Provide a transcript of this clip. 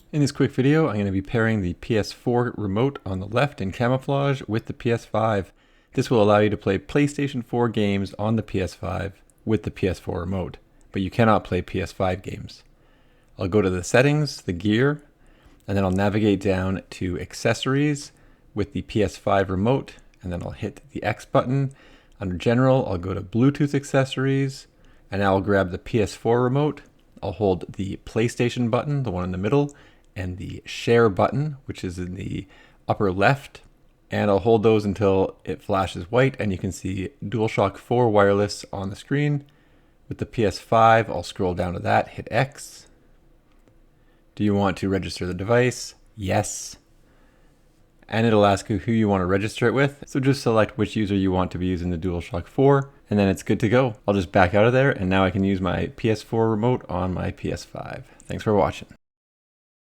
In this quick video, I'm going to be pairing the PS4 remote on the left in camouflage with the PS5. This will allow you to play PlayStation 4 games on the PS5 with the PS4 remote, but you cannot play PS5 games. I'll go to the settings, the gear, and then I'll navigate down to accessories with the PS5 remote, and then I'll hit the X button. Under general, I'll go to Bluetooth accessories, and now I'll grab the PS4 remote. I'll hold the PlayStation button, the one in the middle, and the share button, which is in the upper left, and I'll hold those until it flashes white and you can see DualShock 4 wireless on the screen. With the PS5, I'll scroll down to that, hit X. Do you want to register the device? Yes. And it'll ask you who you want to register it with, so just select which user you want to be using the DualShock 4, and then it's good to go. I'll just back out of there, and now I can use my PS4 remote on my PS5. Thanks for watching.